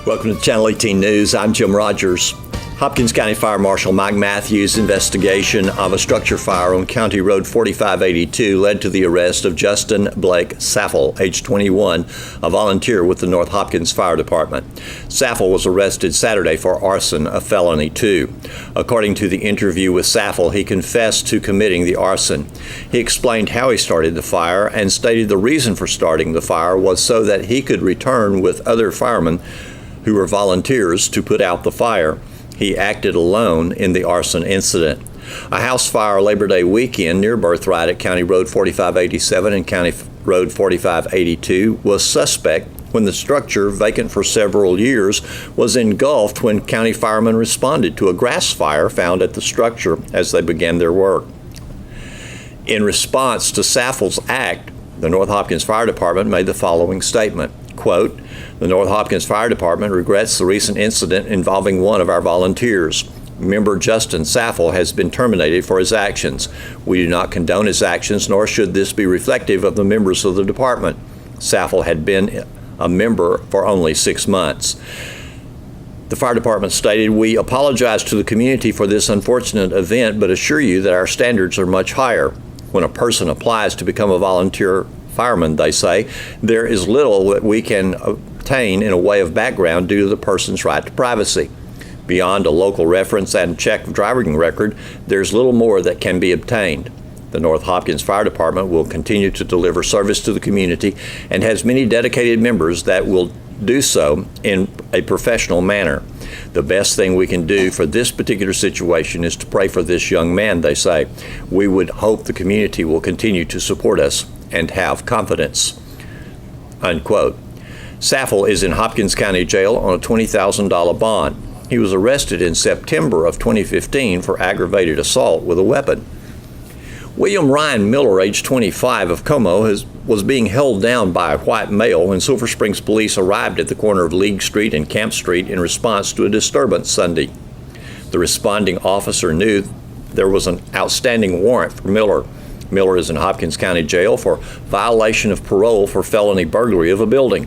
Welcome to Channel 18 News. I'm Jim Rogers. Hopkins County Fire Marshal Mike Matthews' investigation of a structure fire on County Road 4582 led to the arrest of Justin Blake Saffel, age 21, a volunteer with the North Hopkins Fire Department. Saffel was arrested Saturday for arson, a felony too. According to the interview with Saffel, he confessed to committing the arson. He explained how he started the fire and stated the reason for starting the fire was so that he could return with other firemen who were volunteers to put out the fire. He acted alone in the arson incident. A house fire Labor Day weekend near Birthright at County Road 4587 and County Road 4582 was suspect when the structure, vacant for several years, was engulfed when county firemen responded to a grass fire found at the structure as they began their work. In response to Saffel's act, the North Hopkins Fire Department made the following statement, quote, "The North Hopkins Fire Department regrets the recent incident involving one of our volunteers. Member Justin Saffel has been terminated for his actions. We do not condone his actions, nor should this be reflective of the members of the department. Saffel had been a member for only 6 months. The fire department stated, "We apologize to the community for this unfortunate event, but assure you that our standards are much higher. When a person applies to become a volunteer fireman," they say, "there is little that we can obtain in a way of background due to the person's right to privacy. Beyond a local reference and check of driving record, there's little more that can be obtained. The North Hopkins Fire Department will continue to deliver service to the community and has many dedicated members that will do so in a professional manner. The best thing we can do for this particular situation is to pray for this young man," they say. "We would hope the community will continue to support us and have confidence," unquote. Saffel is in Hopkins County Jail on a $20,000 bond. He was arrested in September of 2015 for aggravated assault with a weapon. William Ryan Miller, age 25, of Como, was being held down by a white male when Silver Springs police arrived at the corner of League Street and Camp Street in response to a disturbance Sunday. The responding officer knew there was an outstanding warrant for Miller. Miller is in Hopkins County Jail for violation of parole for felony burglary of a building.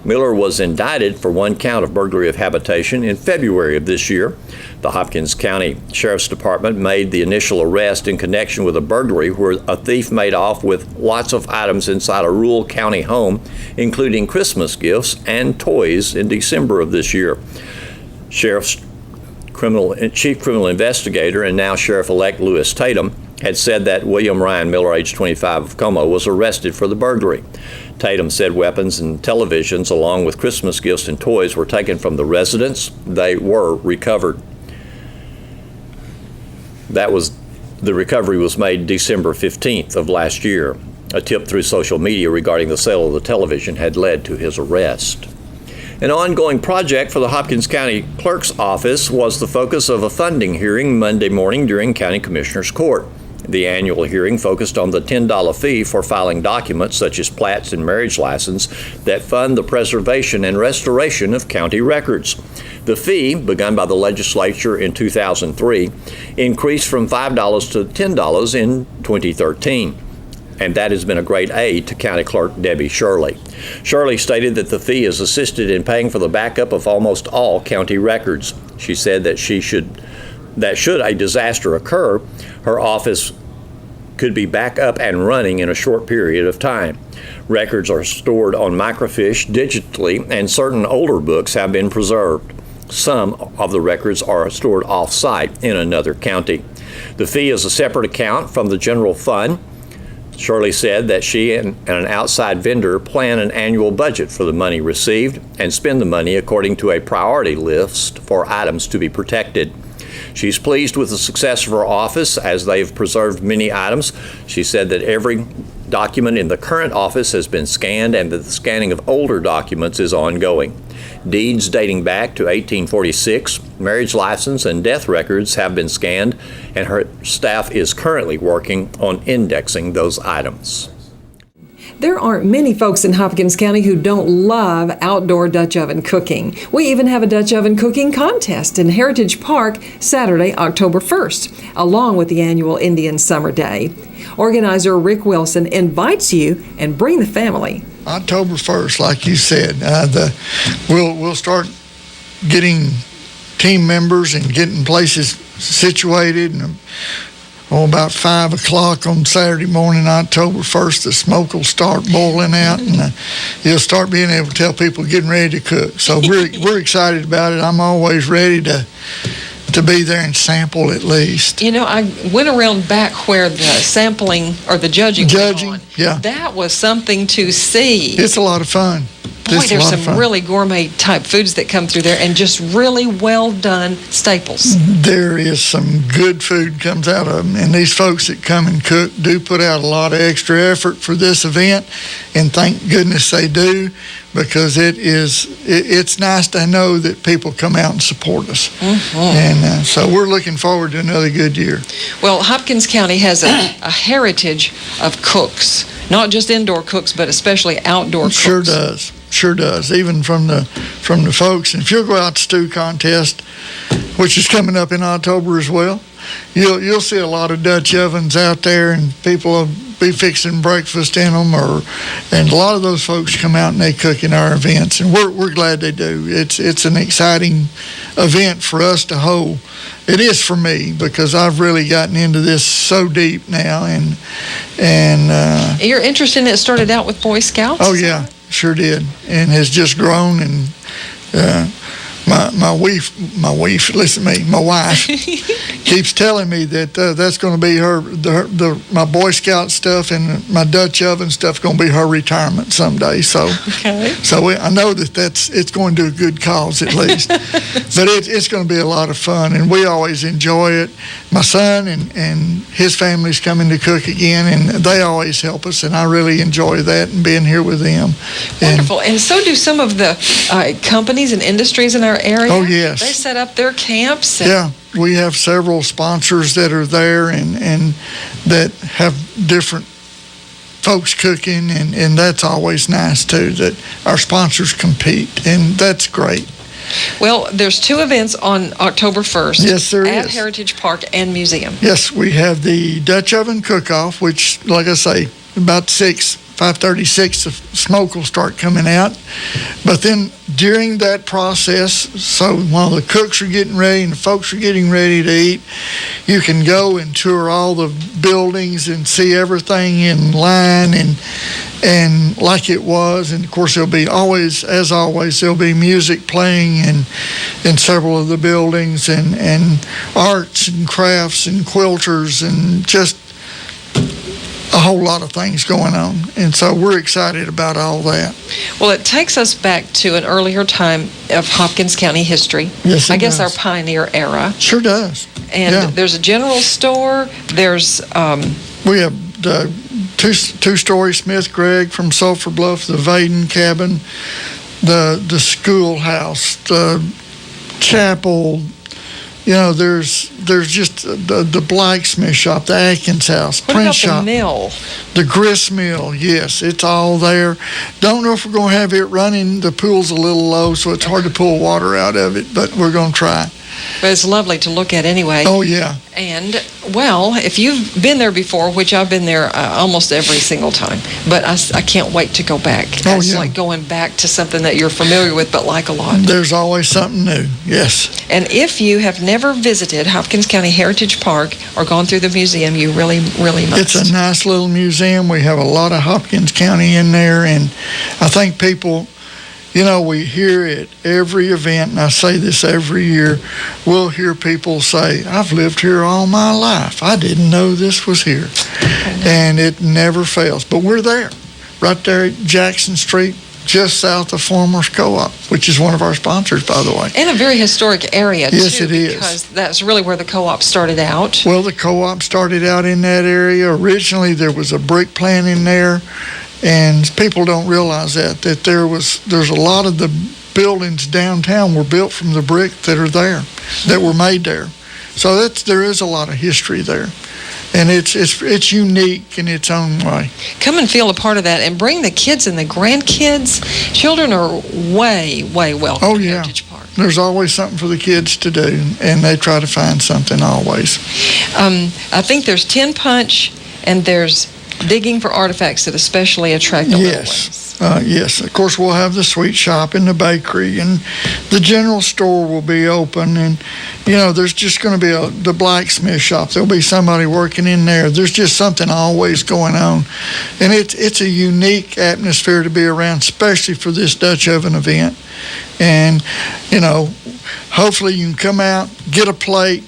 Miller was indicted for one count of burglary of habitation in February of this year. The Hopkins County Sheriff's Department made the initial arrest in connection with a burglary where a thief made off with lots of items inside a rural county home, including Christmas gifts and toys in December of this year. Chief Criminal Investigator and now Sheriff-elect Lewis Tatum had said that William Ryan Miller, age 25, of Como, was arrested for the burglary. Tatum said weapons and televisions, along with Christmas gifts and toys, were taken from the residence. They were recovered. The recovery was made December 15th of last year. A tip through social media regarding the sale of the television had led to his arrest. An ongoing project for the Hopkins County Clerk's Office was the focus of a funding hearing Monday morning during County Commissioners Court. The annual hearing focused on the $10 fee for filing documents such as plats and marriage license that fund the preservation and restoration of county records. The fee, begun by the legislature in 2003, increased from $5 to $10 in 2013. And that has been a great aid to County Clerk Debbie Shirley. Shirley stated that the fee has assisted in paying for the backup of almost all county records. She said that should a disaster occur, her office could be back up and running in a short period of time. Records are stored on microfiche digitally, and certain older books have been preserved. Some of the records are stored off-site in another county. The fee is a separate account from the general fund. Shirley said that she and an outside vendor plan an annual budget for the money received and spend the money according to a priority list for items to be protected. She's pleased with the success of her office as they've preserved many items. She said that every document in the current office has been scanned and that the scanning of older documents is ongoing. Deeds dating back to 1846, marriage license, and death records have been scanned, and her staff is currently working on indexing those items. There aren't many folks in Hopkins County who don't love outdoor Dutch oven cooking. We even have a Dutch oven cooking contest in Heritage Park Saturday, October 1st, along with the annual Indian Summer Day. Organizer Rick Wilson invites you and bring the family. October 1st, like you said, we'll start getting team members and getting places situated. And about 5 o'clock on Saturday morning, October 1st, the smoke will start boiling out, and you'll start being able to tell people getting ready to cook. So we're excited about it. I'm always ready to be there and sample at least. You know, I went around back where the sampling or the judging went on. Yeah. That was something to see. It's a lot of fun. Boy, there's some really gourmet type foods that come through there and just really well done staples. There is some good food comes out of them, and these folks that come and cook do put out a lot of extra effort for this event, and thank goodness they do, because it's nice to know that people come out and support us. Mm-hmm. And so we're looking forward to another good year. Well, Hopkins County has a heritage of cooks, not just indoor cooks, but especially outdoor cooks. Sure does. Even from the folks. And if you'll go out to stew contest, which is coming up in October as well, you'll see a lot of Dutch ovens out there, and people will be fixing breakfast in them. And a lot of those folks come out and they cook in our events, and we're glad they do. It's an exciting event for us to hold. It is for me, because I've really gotten into this so deep now, and your interest in it started out with Boy Scouts? Oh yeah. Sure did, and has just grown. And my wife, listen to me, my wife keeps telling me that that's going to be my Boy Scout stuff and my Dutch oven stuff going to be her retirement someday. So, I know it's going to a good cause at least. But it's going to be a lot of fun, and we always enjoy it. My son and his family's coming to cook again, and they always help us, and I really enjoy that and being here with them. Wonderful. And so do some of the companies and industries in our area. Oh, yes. They set up their camps. Yeah, we have several sponsors that are there and that have different folks cooking, and that's always nice, too, that our sponsors compete, and that's great. Well, there's 2 events on October 1st. Yes, there at is. Heritage Park and Museum. Yes, we have the Dutch Oven Cook-Off, which, like I say, about 5:36, the smoke will start coming out. But then during that process, so while the cooks are getting ready and the folks are getting ready to eat, you can go and tour all the buildings and see everything in line and like it was. And of course, there'll be there'll be music playing in several of the buildings, and arts and crafts and quilters and just a whole lot of things going on. And so we're excited about all that. Well, it takes us back to an earlier time of Hopkins County history. Yes, I guess our pioneer era. Sure does. And there's a general store. There's we have the two-story Smith Gregg from Sulphur Bluff, the Vaden cabin, the schoolhouse, the chapel. There's just the blacksmith shop, the Atkins house, print shop. The mill? The grist mill, yes, it's all there. Don't know if we're going to have it running. The pool's a little low, so it's hard to pull water out of it, but we're going to try. But it's lovely to look at anyway. Oh, yeah. And, well, if you've been there before, which I've been there almost every single time, but I can't wait to go back. It's like going back to something that you're familiar with but like a lot. There's always something new, yes. And if you have never visited Hopkins County Heritage Park or gone through the museum, you really, really must. It's a nice little museum. We have a lot of Hopkins County in there, and I think people... we hear it every event, and I say this every year. We'll hear people say, I've lived here all my life. I didn't know this was here. And it never fails. But we're there, right there at Jackson Street, just south of Farmers Co-op, which is one of our sponsors, by the way. And a very historic area, yes, too. It is. Because that's really where the co-op started out. Well, the co-op started out in that area. Originally, there was a brick plant in there. And people don't realize that there's a lot of the buildings downtown were built from the brick that are there, that were made there. So there is a lot of history there. And it's unique in its own way. Come and feel a part of that, and bring the kids and the grandkids. Children are way, way welcome at Heritage Park. There's always something for the kids to do, and they try to find something always. I think there's 10 punch, and there's digging for artifacts that especially attract the little ones. Yes. Of course, we'll have the sweet shop and the bakery, and the general store will be open. And there's just going to be the blacksmith shop. There'll be somebody working in there. There's just something always going on, and it's a unique atmosphere to be around, especially for this Dutch oven event. And hopefully you can come out, get a plate,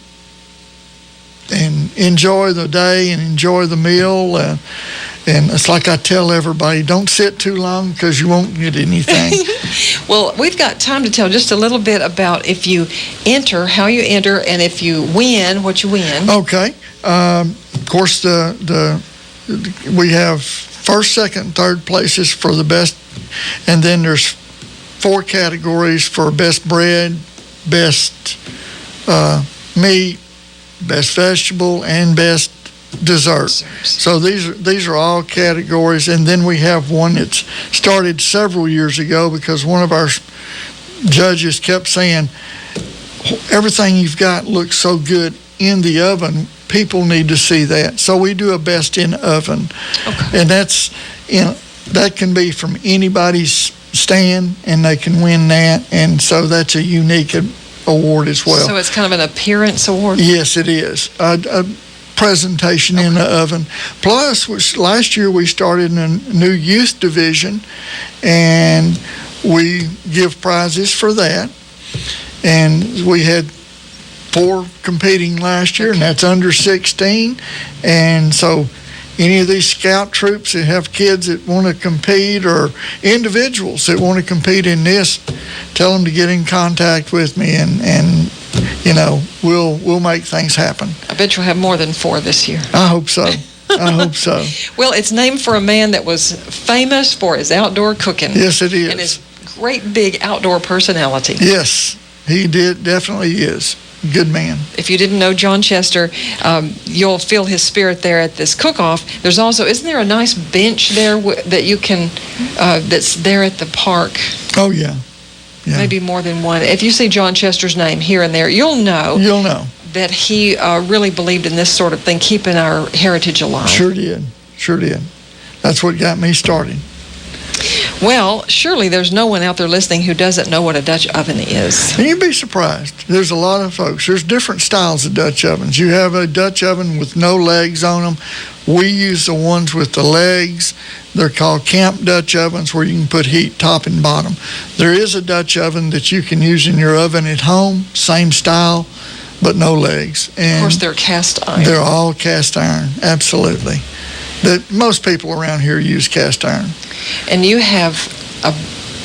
and enjoy the day and enjoy the meal. And it's like I tell everybody, don't sit too long because you won't get anything. Well, we've got time to tell just a little bit about if you enter, how you enter, and if you win, what you win. Okay. Of course, we have first, second, third places for the best, and then there's 4 categories for best bread, best meat, best vegetable, and best dessert. So these are all categories, and then we have one that's started several years ago because one of our judges kept saying, everything you've got looks so good in the oven, people need to see that. So we do a best in oven. Okay. And that can be from anybody's stand, and they can win that, and so that's a unique award as well. So it's kind of an appearance award? Yes, it is. A presentation in the oven. Plus, last year we started a new youth division, and we give prizes for that. And we had 4 competing last year, and that's under 16. And so any of these scout troops that have kids that want to compete, or individuals that want to compete in this, tell them to get in contact with me, and we'll make things happen. I bet you'll have more than 4 this year. I hope so. I hope so. Well, it's named for a man that was famous for his outdoor cooking. Yes, it is. And his great big outdoor personality. Yes, he definitely is. Good man. If you didn't know John Chester, you'll feel his spirit there at this cook-off. There's also, isn't there a nice bench there that you can, that's there at the park? Oh, yeah. Maybe more than one. If you see John Chester's name here and there, you'll know that he really believed in this sort of thing, keeping our heritage alive. Sure did. That's what got me started. Well, surely there's no one out there listening who doesn't know what a Dutch oven is. And you'd be surprised. There's a lot of folks. There's different styles of Dutch ovens. You have a Dutch oven with no legs on them. We use the ones with the legs. They're called camp Dutch ovens, where you can put heat top and bottom. There is a Dutch oven that you can use in your oven at home, same style, but no legs. And of course, they're cast iron. They're all cast iron, absolutely. Most people around here use cast iron. And you have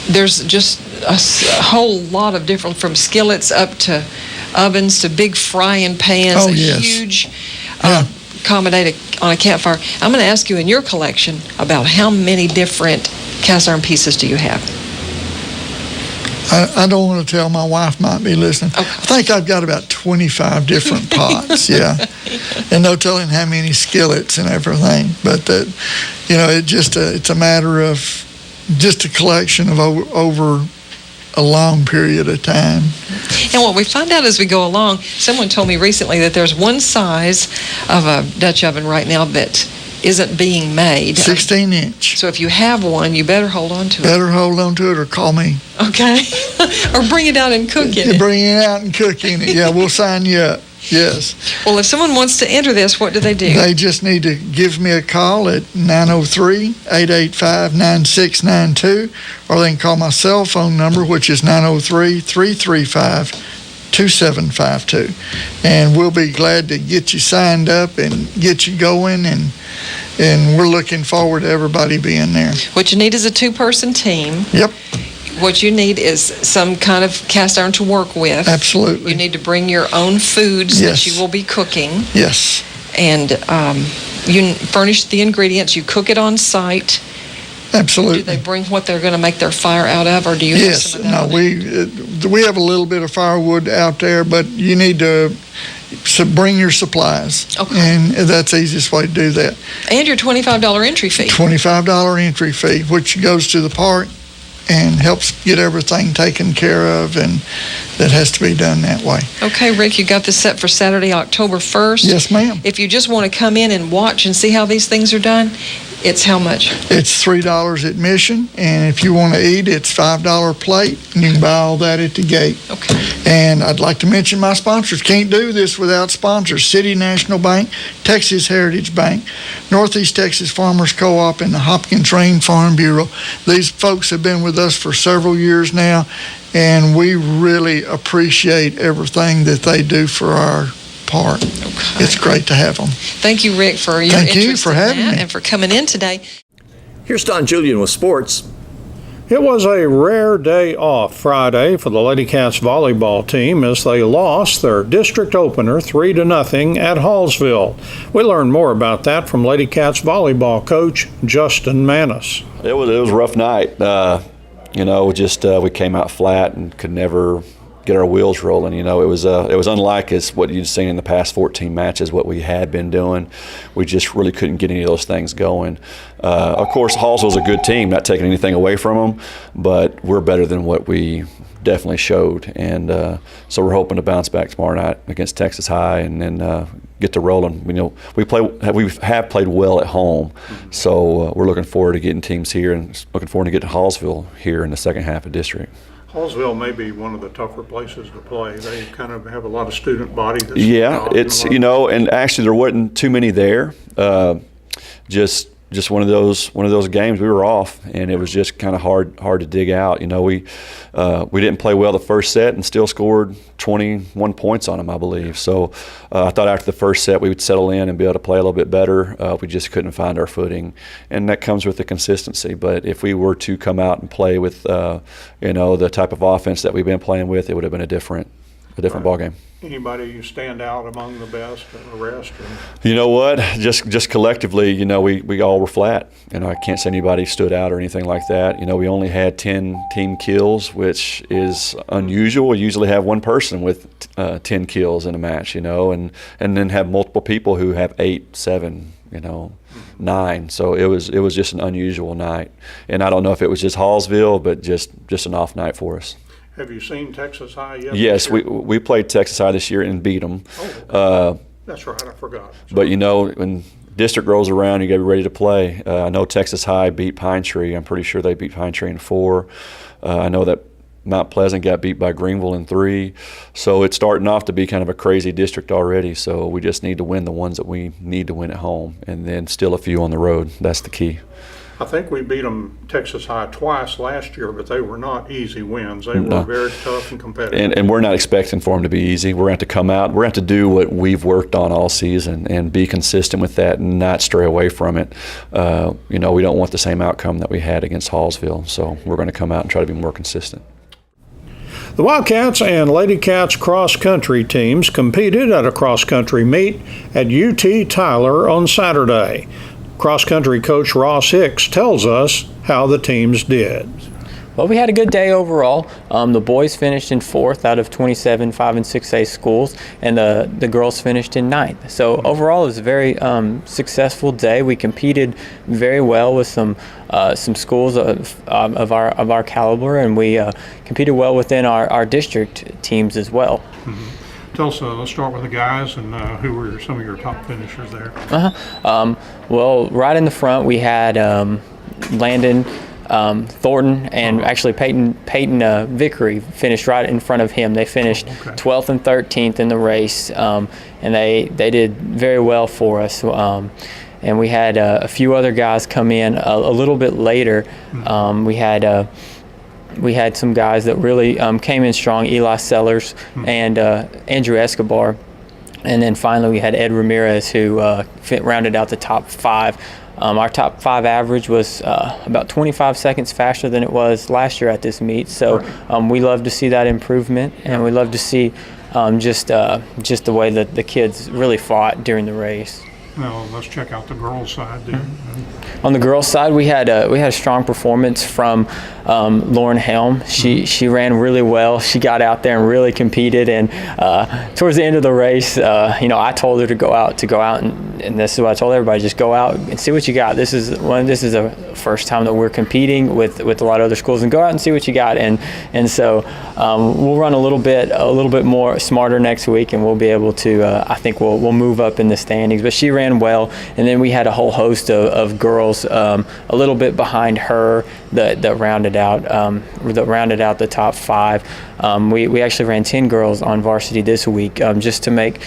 there's just a whole lot of different, from skillets up to ovens to big frying pans. Oh, yes. Huge accommodate on a campfire. I'm going to ask you, in your collection, about how many different cast iron pieces do you have? I don't want to tell. My wife might be listening. Okay. I think I've got about 25 different pots, yeah. And no telling how many skillets and everything. But, it's a matter of just a collection of over a long period of time. And what we find out as we go along, someone told me recently that there's one size of a Dutch oven right now that isn't being made. 16-inch. So if you have one, you better hold on to it. Better hold on to it or call me. Okay. Or bring it out and cook in it. Bring it out and cook in it. Yeah, we'll sign you up. Yes. Well, if someone wants to enter this, what do they do? They just need to give me a call at 903-885-9692, or they can call my cell phone number, which is 903-335-2752. And we'll be glad to get you signed up and get you going, and we're looking forward to everybody being there. What you need is a 2-person team. Yep. What you need is some kind of cast iron to work with. Absolutely. You need to bring your own foods that you will be cooking. Yes. And you furnish the ingredients. You cook it on site. Absolutely. Do they bring what they're going to make their fire out of, or do you have some of that? No, we have a little bit of firewood out there, but you need to bring your supplies. Okay. And that's the easiest way to do that. And your $25 entry fee. $25 entry fee, which goes to the park and helps get everything taken care of. And that has to be done that way. Okay, Rick, you got this set for Saturday, October 1st. Yes, ma'am. If you just want to come in and watch and see how these things are done, it's how much? It's $3 admission, and if you want to eat, it's $5 plate, and you can buy all that at the gate. Okay. And I'd like to mention my sponsors. Can't do this without sponsors. City National Bank, Texas Heritage Bank, Northeast Texas Farmers Co-op, and the Hopkins Rain Farm Bureau. These folks have been with us for several years now, and we really appreciate everything that they do for our park. Okay. It's great to have them. Thank you, Rick, for your interest in that and for coming in today. Here's Don Julian with sports. It was a rare day off Friday for the Lady Cats volleyball team as they lost their district opener 3-0 at Hallsville. We learned more about that from Lady Cats volleyball coach Justin Manis. It was a rough night. We came out flat and could never get our wheels rolling. It was unlike what you'd seen in the past 14 matches, what we had been doing. We just really couldn't get any of those things going. Of course, Hallsville's a good team, not taking anything away from them, but we're better than what we definitely showed. And so we're hoping to bounce back tomorrow night against Texas High and then get to rolling. We have played well at home, so we're looking forward to getting teams here and looking forward to getting Hallsville here in the second half of district. Hallsville may be one of the tougher places to play. They kind of have a lot of student body. And actually there wasn't too many there. Just one of those games we were off, and it was just kind of hard to dig out. We didn't play well the first set and still scored 21 points on them, I believe. So I thought after the first set we would settle in and be able to play a little bit better. We just couldn't find our footing, and that comes with the consistency. But if we were to come out and play with the type of offense that we've been playing with, it would have been a different ball game. Anybody you stand out among the best and the rest? You know what? Just collectively, we all were flat. I can't say anybody stood out or anything like that. We only had 10 team kills, which is unusual. We usually have one person with 10 kills in a match, and then have multiple people who have 8, 7, 9. So it was just an unusual night. And I don't know if it was just Hallsville, but just an off night for us. Have you seen Texas High yet? Yes, we played Texas High this year and beat them. Oh, that's right, I forgot. But when district rolls around, you got to be ready to play. I know Texas High beat Pine Tree. I'm pretty sure they beat Pine Tree in 4. I know that Mount Pleasant got beat by Greenville in 3. So it's starting off to be kind of a crazy district already. So we just need to win the ones that we need to win at home, and then still a few on the road. That's the key. I think we beat them Texas High twice last year, but they were not easy wins. They were very tough and competitive. And we're not expecting for them to be easy. We're going to have to come out. We're going to have to do what we've worked on all season and be consistent with that and not stray away from it. We don't want the same outcome that we had against Hallsville, so we're going to come out and try to be more consistent. The Wildcats and Lady Cats cross-country teams competed at a cross-country meet at UT Tyler on Saturday. Cross-country coach Ross Hicks tells us how the teams did. Well, we had a good day overall. The boys finished in 4th out of 27 5 and 6A schools, and the girls finished in 9th. So overall, it was a very successful day. We competed very well with some schools of our caliber, and we competed well within our district teams as well. Mm-hmm. Tell us, let's start with the guys, and who were some of your top finishers there? Well, right in the front, we had Landon Thornton and actually Peyton Vickery finished right in front of him. They finished 12th and 13th in the race, and they did very well for us. And we had a few other guys come in a little bit later. We had some guys that really came in strong, Eli Sellers and Andrew Escobar. And then finally we had Ed Ramirez, who rounded out the top 5. Our top 5 average was about 25 seconds faster than it was last year at this meet. So we love to see that improvement, and we love to see just the way that the kids really fought during the race. Now let's check out the girls' side. On the girls' side, we had a strong performance from Lauren Helm. She ran really well. She got out there and really competed. And towards the end of the race, I told her to go out and this is what I told everybody: just go out and see what you got. This is the first time that we're competing with a lot of other schools, and go out and see what you got. And so we'll run a little bit more smarter next week, and we'll be able to. I think we'll move up in the standings. But she ran well, and then we had a whole host of girls a little bit behind her that rounded out the top 5. We actually ran 10 girls on varsity this week, just to make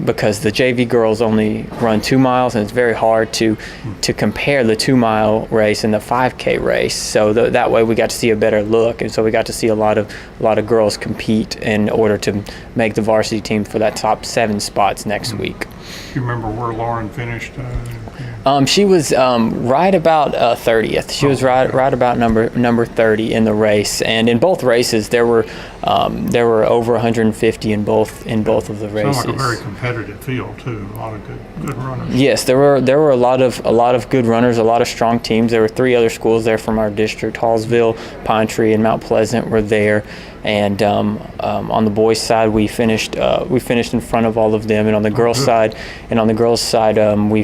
because the JV girls only run 2 miles, and it's very hard to compare the 2-mile race and the 5K race. So that way we got to see a better look, and so we got to see a lot of girls compete in order to make the varsity team for that top 7 spots next week. Do you remember where Lauren finished? She was right about 30th. She was right about number 30 in the race, and in both races there were over 150 in both of the races. Sounds like a very competitive field too. A lot of good runners. Yes, there were a lot of good runners, a lot of strong teams. There were 3 other schools there from our district: Hallsville, Pine Tree, and Mount Pleasant were there. And on the boys' side, we finished in front of all of them, and on the girls' side, we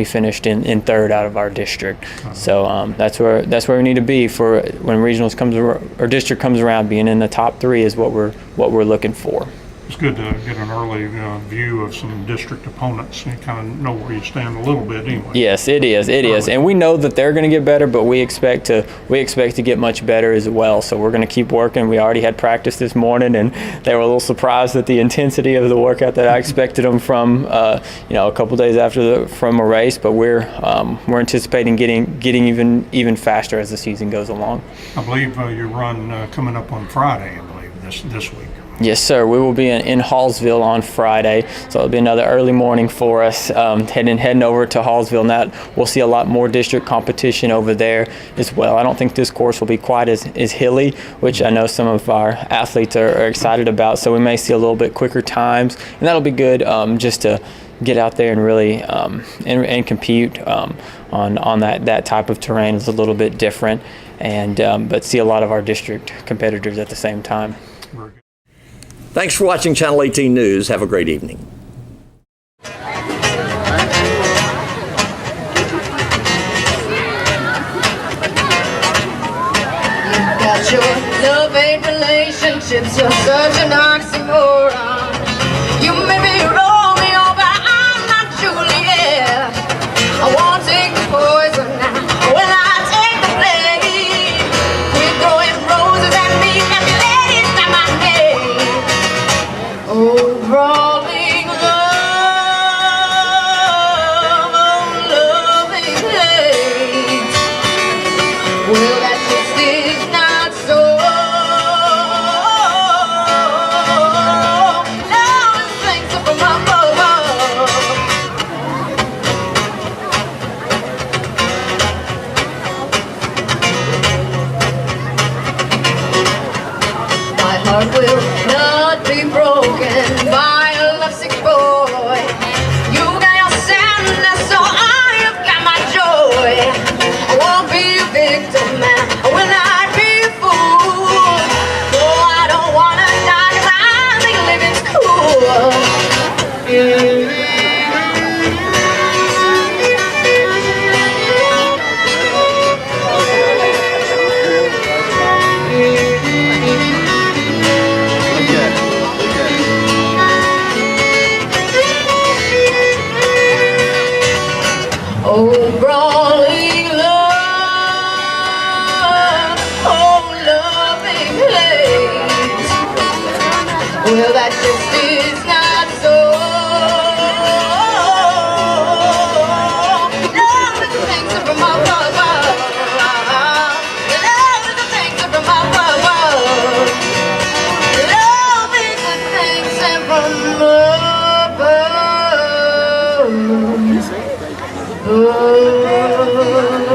finished in 3rd out of our district. So that's where we need to be for when regionals or district comes around. Being in the top 3 is what we're looking for. It's good to get an early view of some district opponents and kind of know where you stand a little bit anyway. Yes, it is, and we know that they're going to get better, but we expect to get much better as well. So we're going to keep working. We already had practice this morning, and they were a little surprised at the intensity of the workout that I expected them from a couple days from a race. But we're anticipating getting even faster as the season goes along. I believe your run coming up on Friday. I believe this week. Yes, sir. We will be in Hallsville on Friday, so it'll be another early morning for us. Heading over to Hallsville, and that we'll see a lot more district competition over there as well. I don't think this course will be quite as hilly, which I know some of our athletes are excited about. So we may see a little bit quicker times, and that'll be good just to get out there and really and compete on that type of terrain. Is a little bit different, and but see a lot of our district competitors at the same time. Thanks for watching Channel 18 News. Have a great evening. Got your love-hate relationships, you're such an oxymoron. You may be Romeo, but I'm not Juliet. I won't take the poison now when I take the blame. Quit throwing roses at me and ladies at my name. Oh, brawling love, oh, loving hate. Well, that just is not so. Love is things up from above. My heart will not be broken by a lovesick boy. You got your sadness, so I have got my joy. I won't be a victim, man. I will not be a fool. No, I don't wanna die, 'cause I think living's cool. Oh, brawling love, oh, loving hate. Well, that just is not so. Love is the things that from above. Love is the things that from above. Love is the things that from above. Oh.